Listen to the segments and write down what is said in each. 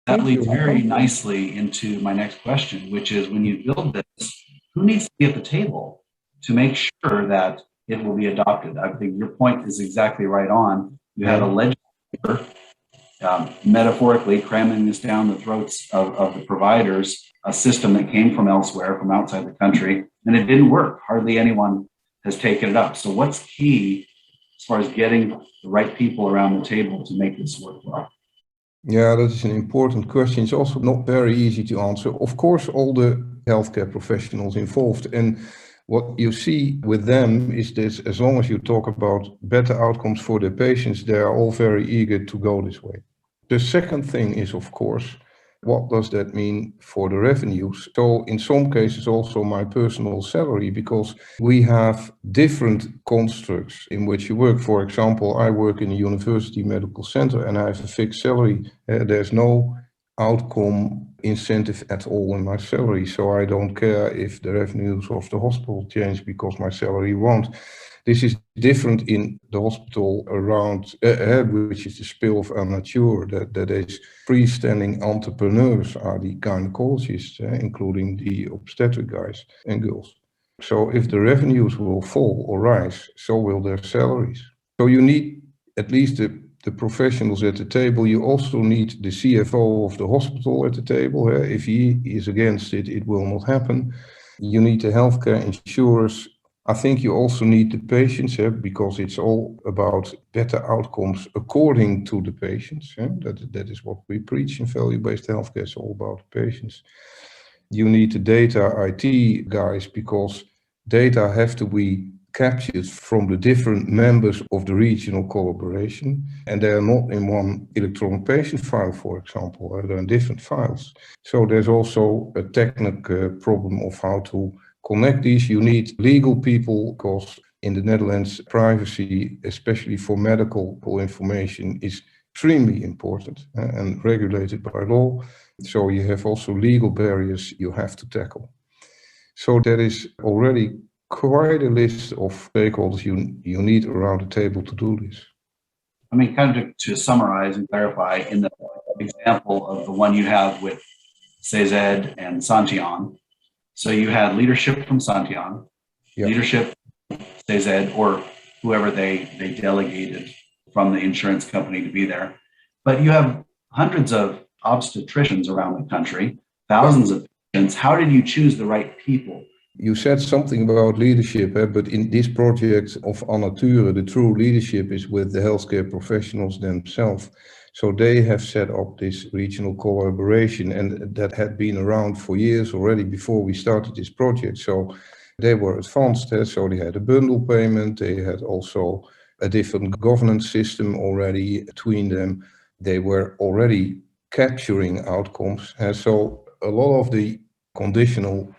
That Thank leads you. very nicely into my next question, which is when you build this, who needs to be at the table to make sure that it will be adopted? I think your point is exactly right on. You had a legislator metaphorically cramming this down the throats of the providers, a system that came from elsewhere, from outside the country, and it didn't work. Hardly anyone has taken it up. So what's key as far as getting the right people around the table to make this work well? Yeah, that is an important question. It's also not very easy to answer. Of course, all the healthcare professionals involved, and what you see with them is this: as long as you talk about better outcomes for the patients, they are all very eager to go this way. The second thing is, of course, what does that mean for the revenues? So in some cases also my personal salary, because we have different constructs in which you work. For example, I work in a university medical center and I have a fixed salary. There's no outcome incentive at all in my salary. So I don't care if the revenues of the hospital change because my salary won't. This is different in the hospital around, which is the spill of amateur, that is freestanding entrepreneurs are the gynecologists, including the obstetric guys and girls. So if the revenues will fall or rise, so will their salaries. So you need at least the professionals at the table. You also need the CFO of the hospital at the table. If he is against it, it will not happen. You need the healthcare insurers. I think you also need the patients, because it's all about better outcomes according to the patients. That is what we preach in value-based healthcare. It's all about the patients. You need the data IT guys, because data have to be captured from the different members of the regional collaboration, and they are not in one electronic patient file, for example. They're in different files. So there's also a technical problem of how to connect these. You need legal people, because in the Netherlands, privacy, especially for medical information, is extremely important and regulated by law. So you have also legal barriers you have to tackle. So there is already quite a list of stakeholders you need around the table to do this. I mean, kind of to summarize and clarify, in the example of the one you have with CZ and Santion, so you had leadership from Santion, leadership CZ, or whoever they delegated from the insurance company to be there. But you have hundreds of obstetricians around the country, thousands of patients. How did you choose the right people? You said something about leadership, but in this project of Anature, the true leadership is with the healthcare professionals themselves. So they have set up this regional collaboration, and that had been around for years already before we started this project. So they were advanced, so they had a bundle payment, they had also a different governance system already between them. They were already capturing outcomes. So a lot of the conditional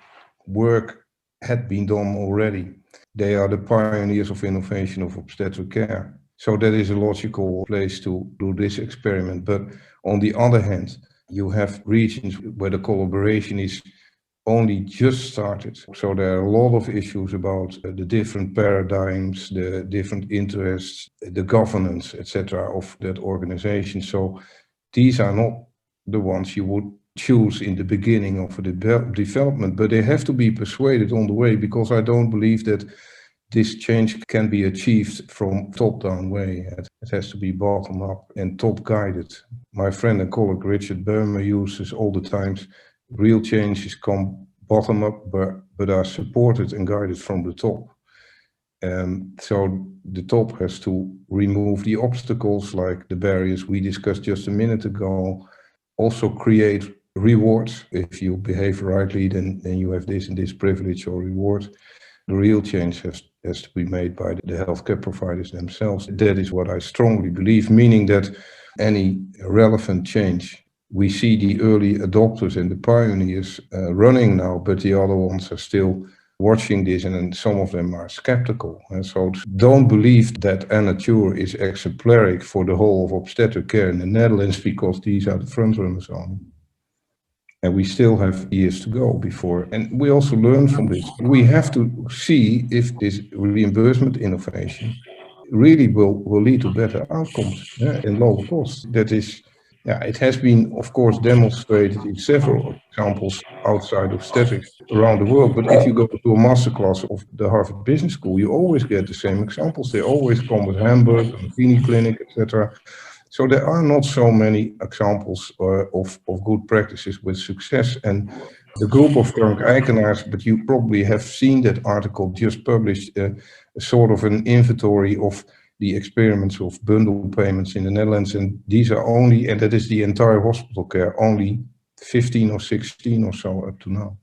work had been done already. They are the pioneers of innovation of obstetric care. So that is a logical place to do this experiment. But on the other hand, you have regions where the collaboration is only just started. So there are a lot of issues about the different paradigms, the different interests, the governance, etc. of that organization. So these are not the ones you would choose in the beginning of the development, but they have to be persuaded on the way, because I don't believe that this change can be achieved from top-down way. It has to be bottom-up and top-guided. My friend and colleague Richard Böhmer uses all the times, real changes come bottom-up, but are supported and guided from the top. So the top has to remove the obstacles, like the barriers we discussed just a minute ago, also create rewards. If you behave rightly, then you have this and this privilege or reward. The real change has to be made by the healthcare providers themselves. That is what I strongly believe, meaning that any relevant change, we see the early adopters and the pioneers running now, but the other ones are still watching this, and then some of them are skeptical. And so don't believe that Anature is exemplaric for the whole of obstetric care in the Netherlands, because these are the front runners only. And we still have years to go before. And we also learn from this. We have to see if this reimbursement innovation really will lead to better outcomes and lower costs. That is Yeah, it has been, of course, demonstrated in several examples outside of statics around the world. But if you go to a masterclass of the Harvard Business School, you always get the same examples. They always come with Hamburg and Vini Clinic, etc. So there are not so many examples of good practices with success. And the group of Frank Eikenaars, but you probably have seen that article, just published a sort of an inventory of the experiments of bundle payments in the Netherlands. And these are only, and that is the entire hospital care, only 15 or 16 or so up to now.